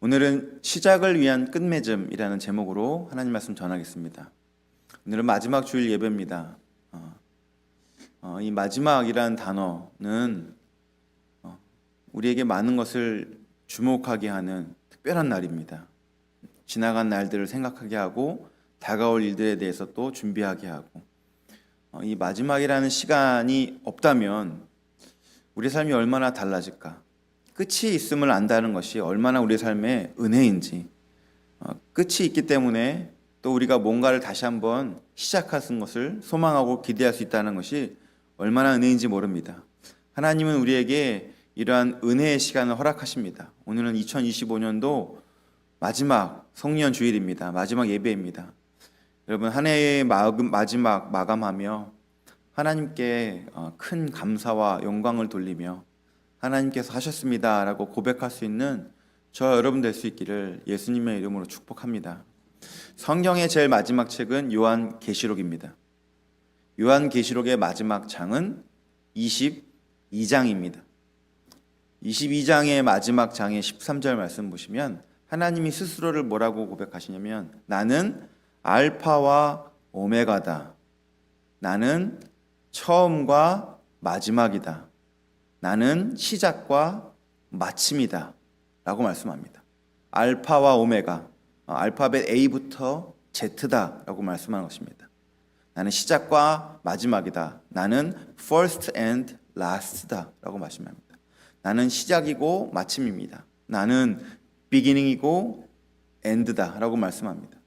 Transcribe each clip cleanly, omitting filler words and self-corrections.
오늘은 시작을 위한 끝맺음이라는 제목으로 하나님 말씀 전하겠습니다. 오늘은 마지막 주일 예배입니다. 이 마지막이라는 단어는 우리에게 많은 것을 주목하게 하는 특별한 날입니다. 지나간 날들을 생각하게 하고 다가올 일들에 대해서 또 준비하게 하고, 이 마지막이라는 시간이 없다면 우리 삶이 얼마나 달라질까? 끝이 있음을 안다는 것이 얼마나 우리 삶의 은혜인지, 끝이 있기 때문에 또 우리가 뭔가를 다시 한번 시작하는 것을 소망하고 기대할 수 있다는 것이 얼마나 은혜인지 모릅니다. 하나님은 우리에게 이러한 은혜의 시간을 허락하십니다. 오늘은 2025년도 마지막 성년 주일입니다. 마지막 예배입니다. 여러분, 한 해의 마지막 마감하며 하나님께 큰 감사와 영광을 돌리며 하나님께서 하셨습니다 라고 고백할 수 있는 저와 여러분 될 수 있기를 예수님의 이름으로 축복합니다. 성경의 제일 마지막 책은 요한계시록입니다. 요한계시록의 마지막 장은 22장입니다. 22장의 마지막 장의 13절 말씀 보시면 하나님이 스스로를 뭐라고 고백하시냐면, 나는 알파와 오메가다. 나는 처음과 마지막이다. 나는 시작과 마침이다 라고 말씀합니다. 알파와 오메가, 알파벳 A부터 Z다 라고 말씀하는 것입니다. 나는 시작과 마지막이다. 나는 first and last다 라고 말씀합니다. 나는 시작이고 마침입니다. 나는 beginning이고 end다 라고 말씀합니다.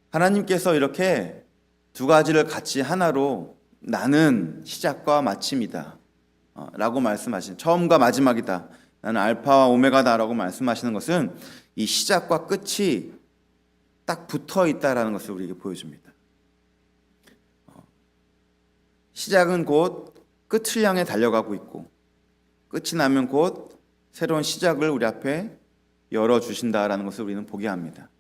하나님께서 이렇게 두 가지를 같이 하나로 나는 시작과 마침이다 라고 말씀하신, 처음과 마지막이다, 나는 알파와 오메가다 라고 말씀하시는 것은 이 시작과 끝이 딱 붙어 있다라는 것을 우리에게 보여줍니다. 시작은 곧 끝을 향해 달려가고 있고, 끝이 나면 곧 새로운 시작을 우리 앞에 열어주신다라는 것을 우리는 보게 합니다.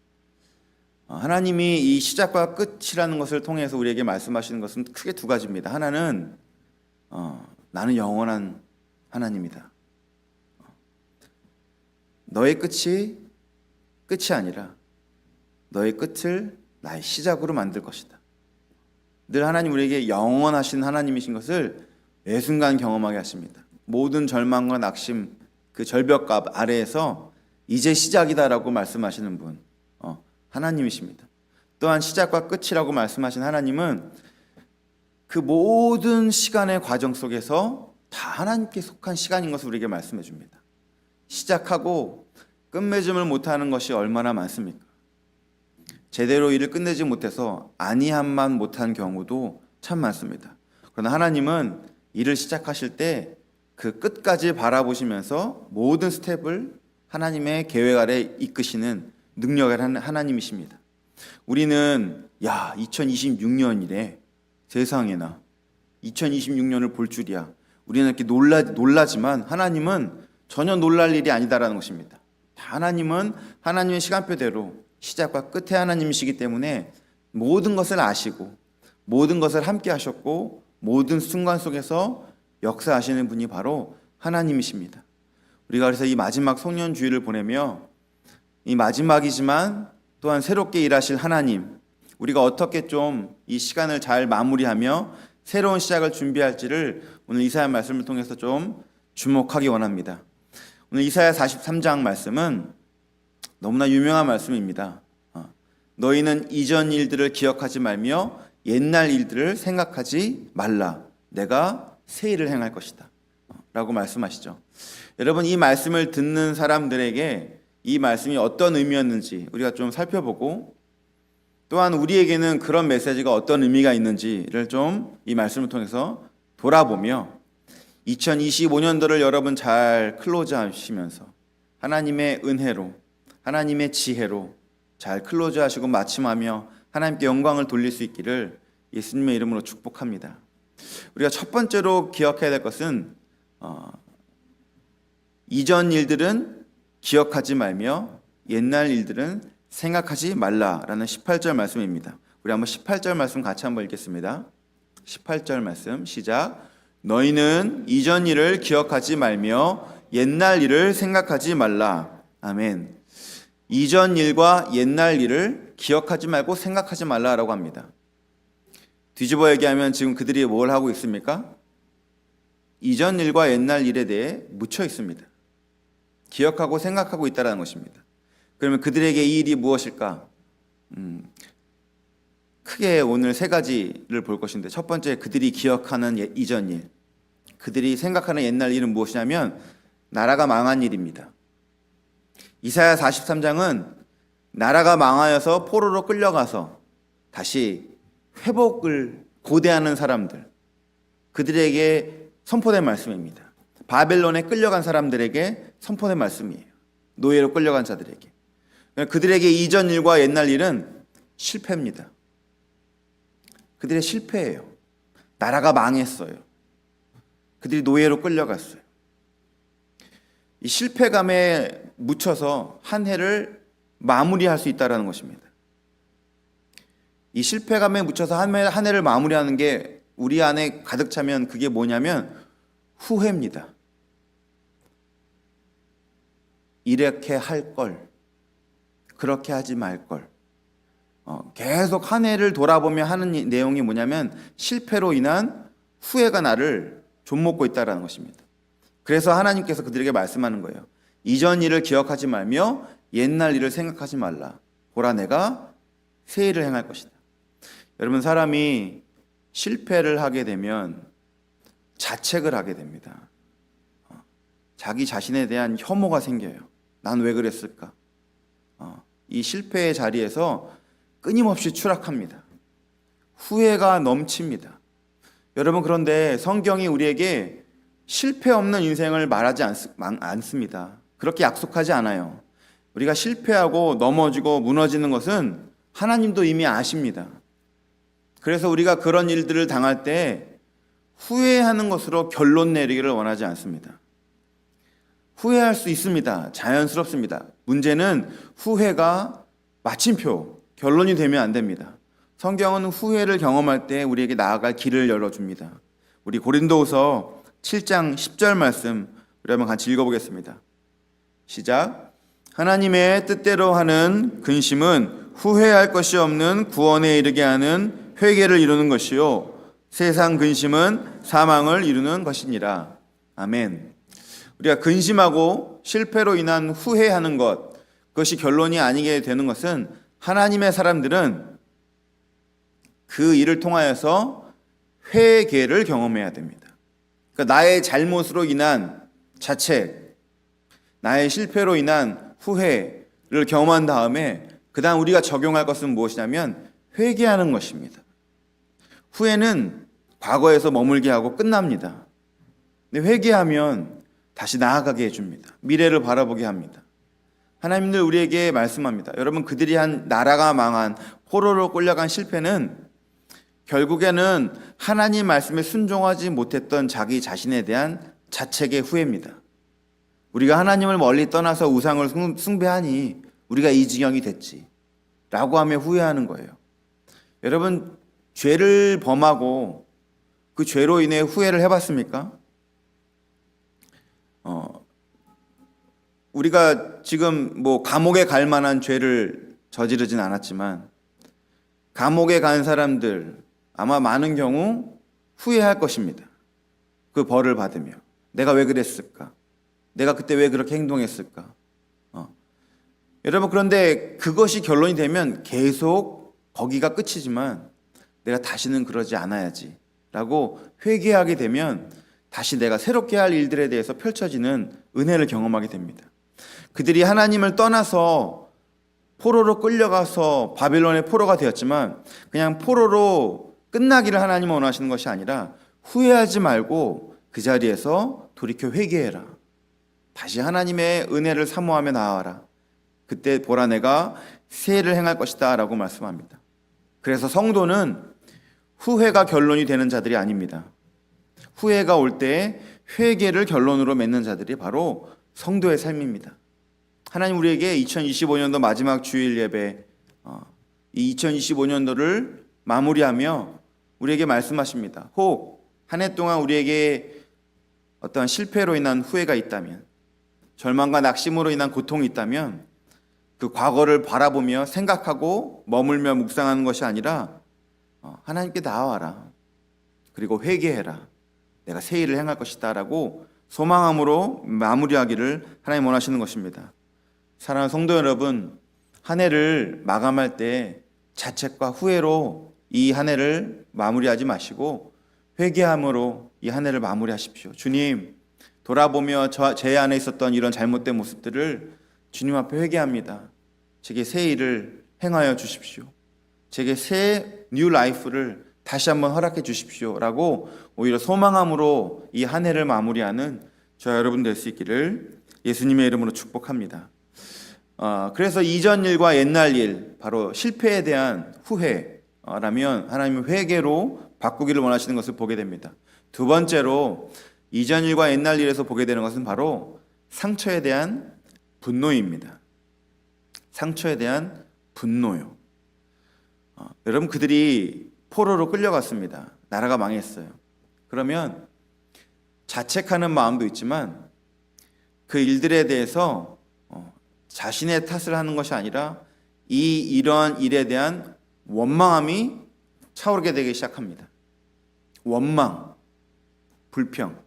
하나님이 이 시작과 끝이라는 것을 통해서 우리에게 말씀하시는 것은 크게 두 가지입니다. 하나는 나는 영원한 하나님이다. 너의 끝이 아니라 너의 끝을 나의 시작으로 만들 것이다. 늘 하나님 우리에게 영원하신 하나님이신 것을 매 순간 경험하게 하십니다. 모든 절망과 낙심, 그 절벽값 아래에서 이제 시작이다라고 말씀하시는 분, 하나님이십니다. 또한 시작과 끝이라고 말씀하신 하나님은 그 모든 시간의 과정 속에서 다 하나님께 속한 시간인 것을 우리에게 말씀해 줍니다. 시작하고 끝맺음을 못하는 것이 얼마나 많습니까? 제대로 일을 끝내지 못해서 아니함만 못한 경우도 참 많습니다. 그러나 하나님은 일을 시작하실 때 그 끝까지 바라보시면서 모든 스텝을 하나님의 계획 아래 이끄시는 능력의 하나님이십니다. 우리는 2026년이래, 세상에나 2026년을 볼 줄이야, 우리는 이렇게 놀라지만 하나님은 전혀 놀랄 일이 아니다라는 것입니다. 하나님은 하나님의 시간표대로 시작과 끝의 하나님이시기 때문에 모든 것을 아시고 모든 것을 함께 하셨고 모든 순간 속에서 역사하시는 분이 바로 하나님이십니다. 우리가 그래서 이 마지막 성년주일을 보내며 이 마지막이지만 또한 새롭게 일하실 하나님, 우리가 어떻게 좀 이 시간을 잘 마무리하며 새로운 시작을 준비할지를 오늘 이사야 말씀을 통해서 좀 주목하기 원합니다. 오늘 이사야 43장 말씀은 너무나 유명한 말씀입니다. 너희는 이전 일들을 기억하지 말며 옛날 일들을 생각하지 말라. 내가 새 일을 행할 것이다 라고 말씀하시죠. 여러분, 이 말씀을 듣는 사람들에게 이 말씀이 어떤 의미였는지 우리가 좀 살펴보고, 또한 우리에게는 그런 메시지가 어떤 의미가 있는지를 좀 이 말씀을 통해서 돌아보며 2025년도를 여러분 잘 클로즈 하시면서 하나님의 은혜로, 하나님의 지혜로 잘 클로즈 하시고 마침하며 하나님께 영광을 돌릴 수 있기를 예수님의 이름으로 축복합니다. 우리가 첫 번째로 기억해야 될 것은 이전 일들은 기억하지 말며 옛날 일들은 생각하지 말라라는 18절 말씀입니다. 우리 한번 18절 말씀 같이 한번 읽겠습니다. 18절 말씀 시작. 너희는 이전 일을 기억하지 말며 옛날 일을 생각하지 말라. 아멘. 이전 일과 옛날 일을 기억하지 말고 생각하지 말라라고 합니다. 뒤집어 얘기하면 지금 그들이 뭘 하고 있습니까? 이전 일과 옛날 일에 대해 묻혀 있습니다. 기억하고 생각하고 있다는 것입니다. 그러면 그들에게 이 일이 무엇일까? 크게 오늘 세 가지를 볼 것인데, 첫 번째, 그들이 기억하는 이전 일, 그들이 생각하는 옛날 일은 무엇이냐면 나라가 망한 일입니다. 이사야 43장은 나라가 망하여서 포로로 끌려가서 다시 회복을 고대하는 사람들, 그들에게 선포된 말씀입니다. 바벨론에 끌려간 사람들에게 선포된 말씀이에요. 노예로 끌려간 자들에게. 그들에게 이전 일과 옛날 일은 실패입니다. 그들의 실패예요. 나라가 망했어요. 그들이 노예로 끌려갔어요. 이 실패감에 묻혀서 한 해를 마무리할 수 있다는 것입니다. 이 실패감에 묻혀서 한 해를 마무리하는 게 우리 안에 가득 차면 그게 뭐냐면 후회입니다. 이렇게 할 걸, 그렇게 하지 말 걸. 계속 한 해를 돌아보며 하는 내용이 뭐냐면 실패로 인한 후회가 나를 좀먹고 있다는 것입니다. 그래서 하나님께서 그들에게 말씀하는 거예요. 이전 일을 기억하지 말며 옛날 일을 생각하지 말라. 보라, 내가 새 일을 행할 것이다. 여러분, 사람이 실패를 하게 되면 자책을 하게 됩니다. 자기 자신에 대한 혐오가 생겨요. 난 왜 그랬을까? 이 실패의 자리에서 끊임없이 추락합니다. 후회가 넘칩니다. 여러분, 그런데 성경이 우리에게 실패 없는 인생을 말하지 않습니다. 그렇게 약속하지 않아요. 우리가 실패하고 넘어지고 무너지는 것은 하나님도 이미 아십니다. 그래서 우리가 그런 일들을 당할 때 후회하는 것으로 결론 내리기를 원하지 않습니다. 후회할 수 있습니다. 자연스럽습니다. 문제는 후회가 마침표, 결론이 되면 안 됩니다. 성경은 후회를 경험할 때 우리에게 나아갈 길을 열어줍니다. 우리 고린도후서 7장 10절 말씀 우리 한번 같이 읽어보겠습니다. 시작. 하나님의 뜻대로 하는 근심은 후회할 것이 없는 구원에 이르게 하는 회개를 이루는 것이요 세상 근심은 사망을 이루는 것이니라. 아멘. 우리가 근심하고 실패로 인한 후회하는 것, 그것이 결론이 아니게 되는 것은 하나님의 사람들은 그 일을 통하여서 회개를 경험해야 됩니다. 그러니까 나의 잘못으로 인한 자책, 나의 실패로 인한 후회를 경험한 다음에 그 다음 우리가 적용할 것은 무엇이냐면 회개하는 것입니다. 후회는 과거에서 머물게 하고 끝납니다. 근데 회개하면 다시 나아가게 해줍니다. 미래를 바라보게 합니다. 하나님들 우리에게 말씀합니다. 여러분, 그들이 한 나라가 망한 포로로 끌려간 실패는 결국에는 하나님 말씀에 순종하지 못했던 자기 자신에 대한 자책의 후회입니다. 우리가 하나님을 멀리 떠나서 우상을 숭배하니 우리가 이 지경이 됐지 라고 하며 후회하는 거예요. 여러분, 죄를 범하고 그 죄로 인해 후회를 해봤습니까? 우리가 지금 감옥에 갈 만한 죄를 저지르진 않았지만 감옥에 간 사람들 아마 많은 경우 후회할 것입니다. 그 벌을 받으며 내가 왜 그랬을까? 내가 그때 왜 그렇게 행동했을까? 여러분, 그런데 그것이 결론이 되면 계속 거기가 끝이지만 내가 다시는 그러지 않아야지 라고 회개하게 되면 다시 내가 새롭게 할 일들에 대해서 펼쳐지는 은혜를 경험하게 됩니다. 그들이 하나님을 떠나서 포로로 끌려가서 바벨론의 포로가 되었지만 그냥 포로로 끝나기를 하나님은 원하시는 것이 아니라 후회하지 말고 그 자리에서 돌이켜 회개해라. 다시 하나님의 은혜를 사모하며 나아와라. 그때 보라, 내가 새 일을 행할 것이다 라고 말씀합니다. 그래서 성도는 후회가 결론이 되는 자들이 아닙니다. 후회가 올 때 회개를 결론으로 맺는 자들이 바로 성도의 삶입니다. 하나님 우리에게 2025년도 마지막 주일 예배, 이 2025년도를 마무리하며 우리에게 말씀하십니다. 혹 한 해 동안 우리에게 어떠한 실패로 인한 후회가 있다면, 절망과 낙심으로 인한 고통이 있다면 그 과거를 바라보며 생각하고 머물며 묵상하는 것이 아니라 하나님께 나아와라. 그리고 회개해라. 내가 새 일을 행할 것이다 라고 소망함으로 마무리하기를 하나님 원하시는 것입니다. 사랑하는 성도 여러분, 한 해를 마감할 때 자책과 후회로 이 한 해를 마무리하지 마시고 회개함으로 이 한 해를 마무리하십시오. 주님, 돌아보며 제 안에 있었던 이런 잘못된 모습들을 주님 앞에 회개합니다. 제게 새 일을 행하여 주십시오. 제게 새 뉴 라이프를 다시 한번 허락해 주십시오 라고 오히려 소망함으로 이 한 해를 마무리하는 저와 여러분 될 수 있기를 예수님의 이름으로 축복합니다. 그래서 이전 일과 옛날 일, 바로 실패에 대한 후회라면 하나님은 회개로 바꾸기를 원하시는 것을 보게 됩니다. 두 번째로 이전 일과 옛날 일에서 보게 되는 것은 바로 상처에 대한 분노입니다. 상처에 대한 분노요. 여러분, 그들이 포로로 끌려갔습니다. 나라가 망했어요. 그러면 자책하는 마음도 있지만 그 일들에 대해서 자신의 탓을 하는 것이 아니라 이러한 일에 대한 원망함이 차오르게 되기 시작합니다. 원망, 불평.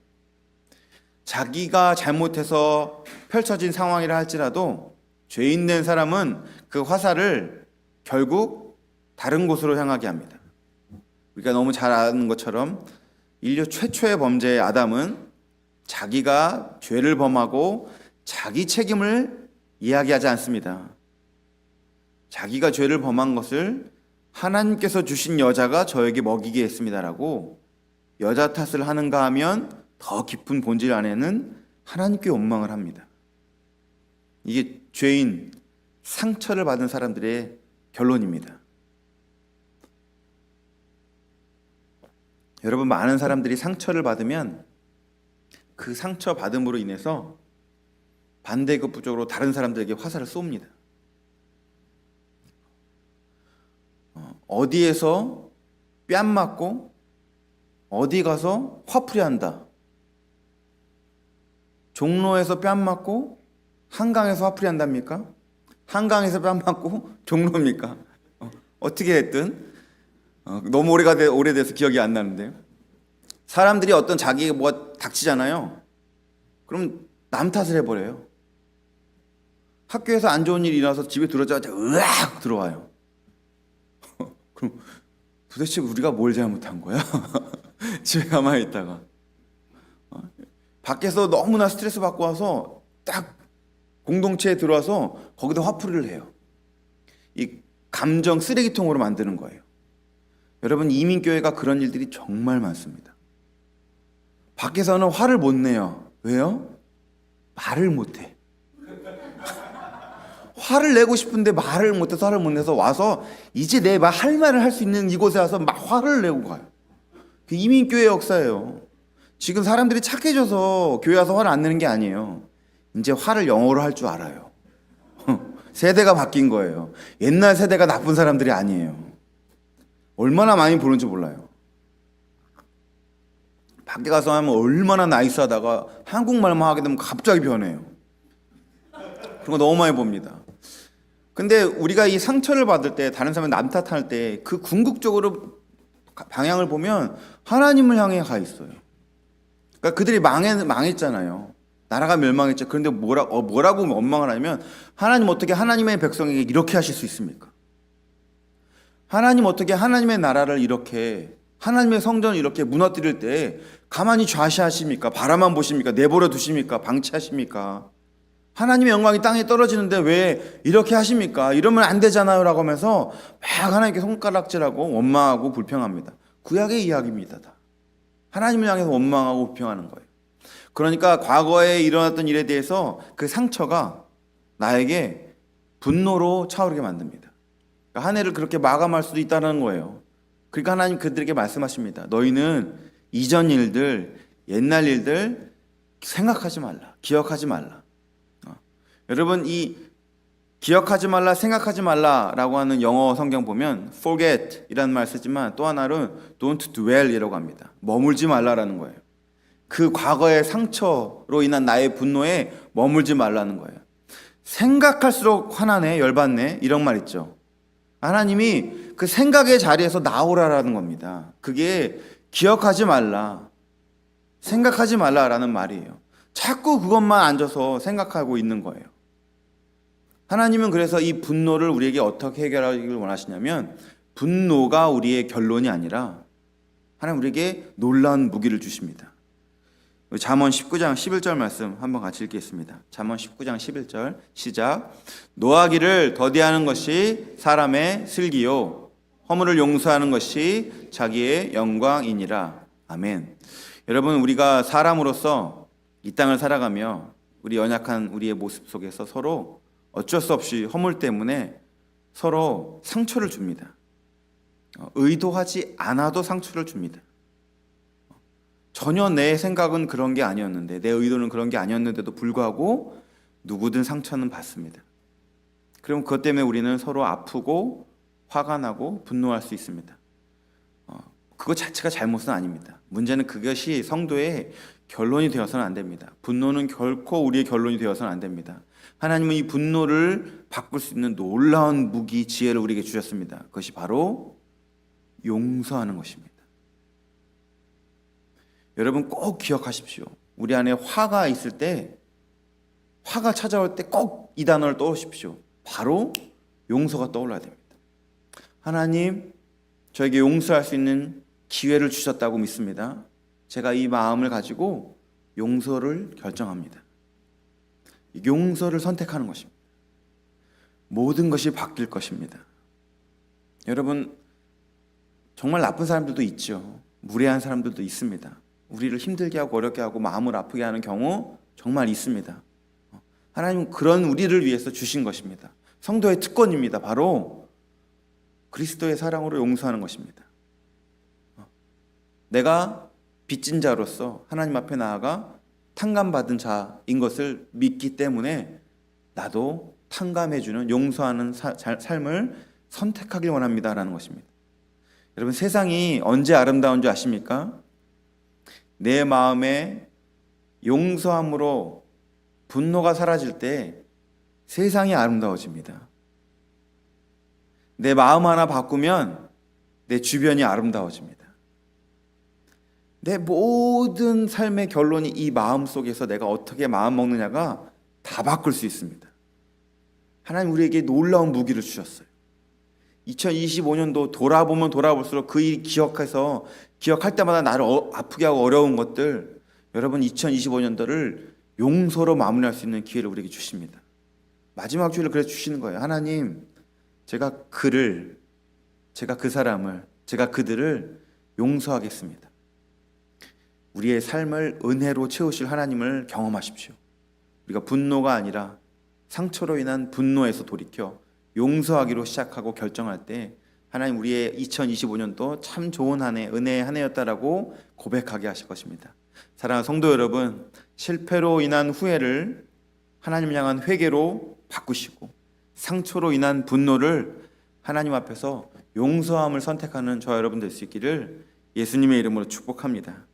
자기가 잘못해서 펼쳐진 상황이라 할지라도 죄인 된 사람은 그 화살을 결국 다른 곳으로 향하게 합니다. 우리가 너무 잘 아는 것처럼 인류 최초의 범죄의 아담은 자기가 죄를 범하고 자기 책임을 이야기하지 않습니다. 자기가 죄를 범한 것을 하나님께서 주신 여자가 저에게 먹이게 했습니다라고 여자 탓을 하는가 하면 더 깊은 본질 안에는 하나님께 원망을 합니다. 이게 죄인, 상처를 받은 사람들의 결론입니다. 여러분, 많은 사람들이 상처를 받으면 그 상처 받음으로 인해서 반대급부적으로 다른 사람들에게 화살을 쏩니다. 어디에서 뺨 맞고 어디 가서 화풀이 한다. 종로에서 뺨 맞고 한강에서 화풀이 한답니까? 한강에서 뺨 맞고 종로입니까? 어떻게 됐든 너무 오래돼서 기억이 안 나는데요. 사람들이 어떤 자기가 뭐가 닥치잖아요. 그럼 남 탓을 해버려요. 학교에서 안 좋은 일이 일어나서 집에 들어오자마자 으악 들어와요. 그럼 도대체 우리가 뭘 잘못한 거야? 집에 가만히 있다가 밖에서 너무나 스트레스 받고 와서 딱 공동체에 들어와서 거기다 화풀이를 해요. 이 감정 쓰레기통으로 만드는 거예요. 여러분, 이민교회가 그런 일들이 정말 많습니다. 밖에서는 화를 못 내요. 왜요? 말을 못해. 화를 내고 싶은데 말을 못해서 화를 못 내서 와서 이제 내 할 말을 할 수 있는 이곳에 와서 막 화를 내고 가요. 그 이민교회 역사예요. 지금 사람들이 착해져서 교회 와서 화를 안 내는 게 아니에요. 이제 화를 영어로 할 줄 알아요. 세대가 바뀐 거예요. 옛날 세대가 나쁜 사람들이 아니에요. 얼마나 많이 보는지 몰라요. 밖에 가서 하면 얼마나 나이스하다가 한국말만 하게 되면 갑자기 변해요. 그런 거 너무 많이 봅니다. 근데 우리가 이 상처를 받을 때, 다른 사람을 남 탓할 때 그 궁극적으로 방향을 보면 하나님을 향해 가 있어요. 그러니까 그들이 망했잖아요. 나라가 멸망했죠. 그런데 뭐라고 원망을 하냐면, 하나님 어떻게 하나님의 백성에게 이렇게 하실 수 있습니까? 하나님 어떻게 하나님의 나라를 이렇게, 하나님의 성전을 이렇게 무너뜨릴 때 가만히 좌시하십니까? 바라만 보십니까? 내버려 두십니까? 방치하십니까? 하나님의 영광이 땅에 떨어지는데 왜 이렇게 하십니까? 이러면 안 되잖아요 라고 하면서 막 하나님께 손가락질하고 원망하고 불평합니다. 구약의 이야기입니다. 다. 하나님을 향해서 원망하고 불평하는 거예요. 그러니까 과거에 일어났던 일에 대해서 그 상처가 나에게 분노로 차오르게 만듭니다. 그러니까 한 해를 그렇게 마감할 수도 있다는 거예요. 그러니까 하나님 그들에게 말씀하십니다. 너희는 이전 일들, 옛날 일들 생각하지 말라. 기억하지 말라. 여러분, 이 기억하지 말라, 생각하지 말라라고 하는 영어 성경 보면 forget 이라는 말 쓰지만 또 하나는 don't dwell 이라고 합니다. 머물지 말라라는 거예요. 그 과거의 상처로 인한 나의 분노에 머물지 말라는 거예요. 생각할수록 화나네, 열받네, 이런 말 있죠. 하나님이 그 생각의 자리에서 나오라라는 겁니다. 그게 기억하지 말라, 생각하지 말라라는 말이에요. 자꾸 그것만 앉아서 생각하고 있는 거예요. 하나님은 그래서 이 분노를 우리에게 어떻게 해결하기를 원하시냐면, 분노가 우리의 결론이 아니라 하나님 우리에게 놀라운 무기를 주십니다. 잠언 19장 11절 말씀 한번 같이 읽겠습니다. 잠언 19장 11절 시작. 노하기를 더디하는 것이 사람의 슬기요 허물을 용서하는 것이 자기의 영광이니라. 아멘. 여러분, 우리가 사람으로서 이 땅을 살아가며 우리 연약한 우리의 모습 속에서 서로 어쩔 수 없이 허물 때문에 서로 상처를 줍니다. 의도하지 않아도 상처를 줍니다. 전혀 내 생각은 그런 게 아니었는데, 내 의도는 그런 게 아니었는데도 불구하고 누구든 상처는 받습니다. 그럼 그것 때문에 우리는 서로 아프고 화가 나고 분노할 수 있습니다. 그것 자체가 잘못은 아닙니다. 문제는 그것이 성도의 결론이 되어서는 안 됩니다. 분노는 결코 우리의 결론이 되어서는 안 됩니다. 하나님은 이 분노를 바꿀 수 있는 놀라운 무기, 지혜를 우리에게 주셨습니다. 그것이 바로 용서하는 것입니다. 여러분 꼭 기억하십시오. 우리 안에 화가 있을 때, 화가 찾아올 때 꼭 이 단어를 떠오십시오. 바로 용서가 떠올라야 됩니다. 하나님, 저에게 용서할 수 있는 기회를 주셨다고 믿습니다. 제가 이 마음을 가지고 용서를 결정합니다. 용서를 선택하는 것입니다. 모든 것이 바뀔 것입니다. 여러분, 정말 나쁜 사람들도 있죠. 무례한 사람들도 있습니다. 우리를 힘들게 하고 어렵게 하고 마음을 아프게 하는 경우 정말 있습니다. 하나님은 그런 우리를 위해서 주신 것입니다. 성도의 특권입니다. 바로 그리스도의 사랑으로 용서하는 것입니다. 내가 빚진 자로서 하나님 앞에 나아가 탕감받은 자인 것을 믿기 때문에 나도 탕감해주는, 용서하는 삶을 선택하길 원합니다라는 것입니다. 여러분, 세상이 언제 아름다운 줄 아십니까? 내 마음에 용서함으로 분노가 사라질 때 세상이 아름다워집니다. 내 마음 하나 바꾸면 내 주변이 아름다워집니다. 내 모든 삶의 결론이 이 마음 속에서 내가 어떻게 마음 먹느냐가 다 바꿀 수 있습니다. 하나님 우리에게 놀라운 무기를 주셨어요. 2025년도 돌아보면 돌아볼수록 그 일 기억해서 기억할 때마다 나를 아프게 하고 어려운 것들, 여러분 2025년도를 용서로 마무리할 수 있는 기회를 우리에게 주십니다. 마지막 주일을 그래서 주시는 거예요. 하나님, 제가 그 사람을, 제가 그들을 용서하겠습니다. 우리의 삶을 은혜로 채우실 하나님을 경험하십시오. 우리가 분노가 아니라 상처로 인한 분노에서 돌이켜 용서하기로 시작하고 결정할 때 하나님 우리의 2025년도 참 좋은 한 해, 은혜의 한 해였다라고 고백하게 하실 것입니다. 사랑하는 성도 여러분, 실패로 인한 후회를 하나님을 향한 회개로 바꾸시고 상처로 인한 분노를 하나님 앞에서 용서함을 선택하는 저와 여러분 될 수 있기를 예수님의 이름으로 축복합니다.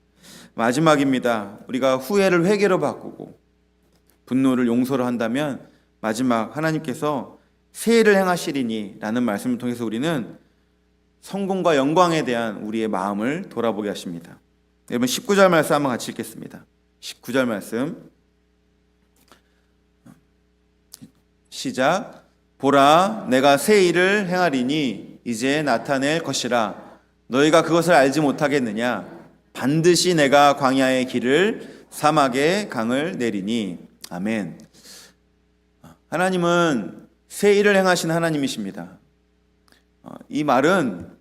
마지막입니다. 우리가 후회를 회개로 바꾸고 분노를 용서로 한다면 마지막 하나님께서 세일을 행하시리니 라는 말씀을 통해서 우리는 성공과 영광에 대한 우리의 마음을 돌아보게 하십니다. 여러분 19절 말씀 한번 같이 읽겠습니다. 19절 말씀 시작. 보라, 내가 새 일을 행하리니 이제 나타낼 것이라. 너희가 그것을 알지 못하겠느냐? 반드시 내가 광야의 길을 사막의 강을 내리니. 아멘. 하나님은 새 일을 행하신 하나님이십니다. 이 말은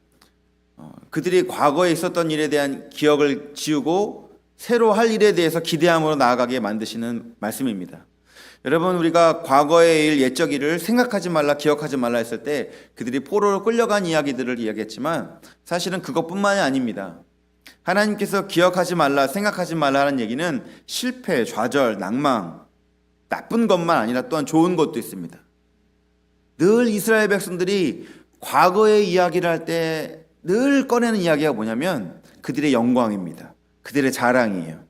그들이 과거에 있었던 일에 대한 기억을 지우고 새로 할 일에 대해서 기대함으로 나아가게 만드시는 말씀입니다. 여러분, 우리가 과거의 일, 옛적 일을 생각하지 말라, 기억하지 말라 했을 때 그들이 포로로 끌려간 이야기들을 이야기했지만 사실은 그것뿐만이 아닙니다. 하나님께서 기억하지 말라, 생각하지 말라 하는 얘기는 실패, 좌절, 낭망, 나쁜 것만 아니라 또한 좋은 것도 있습니다. 늘 이스라엘 백성들이 과거의 이야기를 할 때 늘 꺼내는 이야기가 뭐냐면 그들의 영광입니다. 그들의 자랑이에요.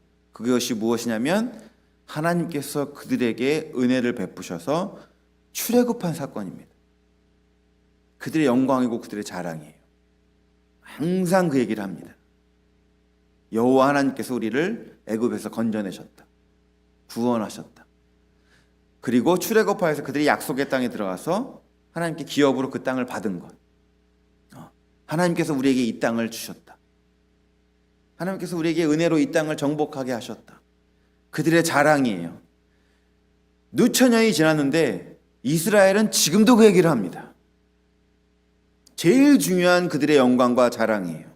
그것이 무엇이냐면 하나님께서 그들에게 은혜를 베푸셔서 출애굽한 사건입니다. 그들의 영광이고 그들의 자랑이에요. 항상 그 얘기를 합니다. 여호와 하나님께서 우리를 애굽에서 건져내셨다. 구원하셨다. 그리고 출애굽하여서 그들이 약속의 땅에 들어가서 하나님께 기업으로 그 땅을 받은 것. 하나님께서 우리에게 이 땅을 주셨다. 하나님께서 우리에게 은혜로 이 땅을 정복하게 하셨다. 그들의 자랑이에요. 누천 년이 지났는데 이스라엘은 지금도 그 얘기를 합니다. 제일 중요한 그들의 영광과 자랑이에요.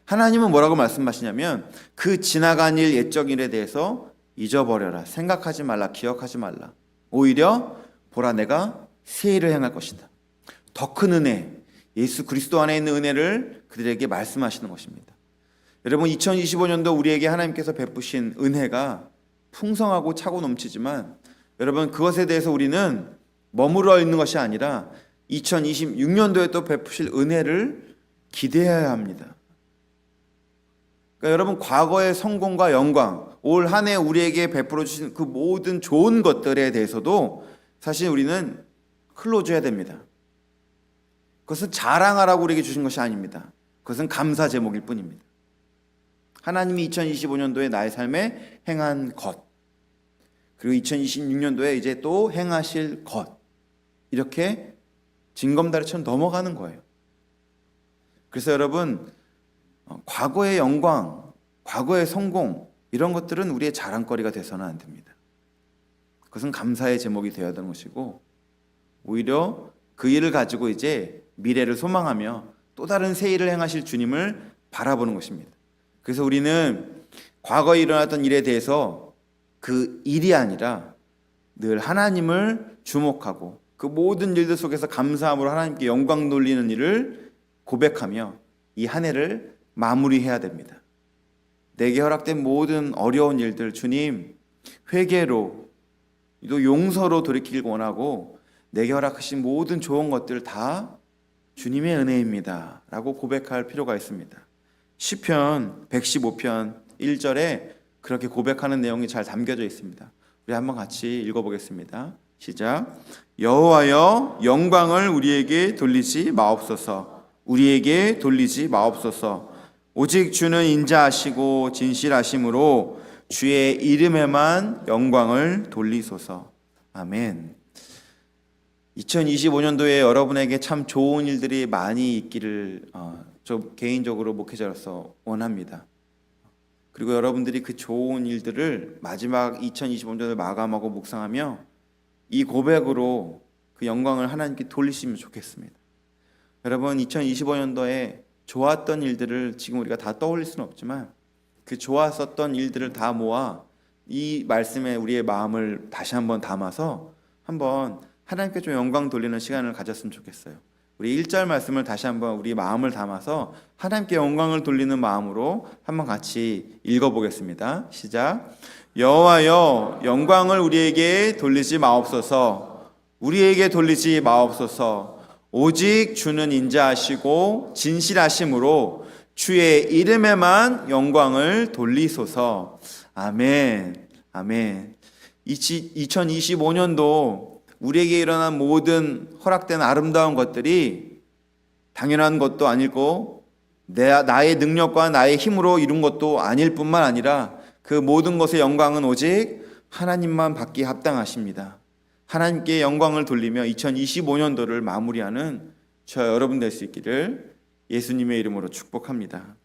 하나님은 뭐라고 말씀하시냐면 그 지나간 일, 옛적 일에 대해서 잊어버려라. 생각하지 말라. 기억하지 말라. 오히려 보라, 내가 새 일을 행할 것이다. 더 큰 은혜, 예수 그리스도 안에 있는 은혜를 그들에게 말씀하시는 것입니다. 여러분, 2025년도 우리에게 하나님께서 베푸신 은혜가 풍성하고 차고 넘치지만 여러분, 그것에 대해서 우리는 머물러 있는 것이 아니라 2026년도에 또 베푸실 은혜를 기대해야 합니다. 그러니까 여러분, 과거의 성공과 영광, 올 한 해 우리에게 베풀어 주신 그 모든 좋은 것들에 대해서도 사실 우리는 흘러줘야 됩니다. 그것은 자랑하라고 우리에게 주신 것이 아닙니다. 그것은 감사 제목일 뿐입니다. 하나님이 2025년도에 나의 삶에 행한 것, 그리고 2026년도에 이제 또 행하실 것, 이렇게 징검다리처럼 넘어가는 거예요. 그래서 여러분, 과거의 영광, 과거의 성공, 이런 것들은 우리의 자랑거리가 돼서는 안 됩니다. 그것은 감사의 제목이 되어야 하는 것이고, 오히려 그 일을 가지고 이제 미래를 소망하며 또 다른 새 일을 행하실 주님을 바라보는 것입니다. 그래서 우리는 과거에 일어났던 일에 대해서 그 일이 아니라 늘 하나님을 주목하고 그 모든 일들 속에서 감사함으로 하나님께 영광 돌리는 일을 고백하며 이 한 해를 마무리해야 됩니다. 내게 허락된 모든 어려운 일들, 주님, 회개로 또 용서로 돌이키길 원하고 내게 허락하신 모든 좋은 것들 다 주님의 은혜입니다 라고 고백할 필요가 있습니다. 시편 115편 1절에 그렇게 고백하는 내용이 잘 담겨져 있습니다. 우리 한번 같이 읽어보겠습니다. 시작. 여호와여, 영광을 우리에게 돌리지 마옵소서. 우리에게 돌리지 마옵소서. 오직 주는 인자하시고 진실하심으로 주의 이름에만 영광을 돌리소서. 아멘. 2025년도에 여러분에게 참 좋은 일들이 많이 있기를 저 개인적으로 목회자로서 원합니다. 그리고 여러분들이 그 좋은 일들을 마지막 2025년을 마감하고 묵상하며 이 고백으로 그 영광을 하나님께 돌리시면 좋겠습니다. 여러분, 2025년도에 좋았던 일들을 지금 우리가 다 떠올릴 수는 없지만 그 좋았었던 일들을 다 모아 이 말씀에 우리의 마음을 다시 한번 담아서 한번 하나님께 좀 영광 돌리는 시간을 가졌으면 좋겠어요. 우리 1절 말씀을 다시 한번 우리 마음을 담아서 하나님께 영광을 돌리는 마음으로 한번 같이 읽어보겠습니다. 시작. 여호와여, 영광을 우리에게 돌리지 마옵소서. 우리에게 돌리지 마옵소서. 오직 주는 인자하시고 진실하심으로 주의 이름에만 영광을 돌리소서. 아멘. 아멘. 2025년도 우리에게 일어난 모든 허락된 아름다운 것들이 당연한 것도 아니고 나의 능력과 나의 힘으로 이룬 것도 아닐 뿐만 아니라 그 모든 것의 영광은 오직 하나님만 받기에 합당하십니다. 하나님께 영광을 돌리며 2025년도를 마무리하는 저 여러분 될 수 있기를 예수님의 이름으로 축복합니다.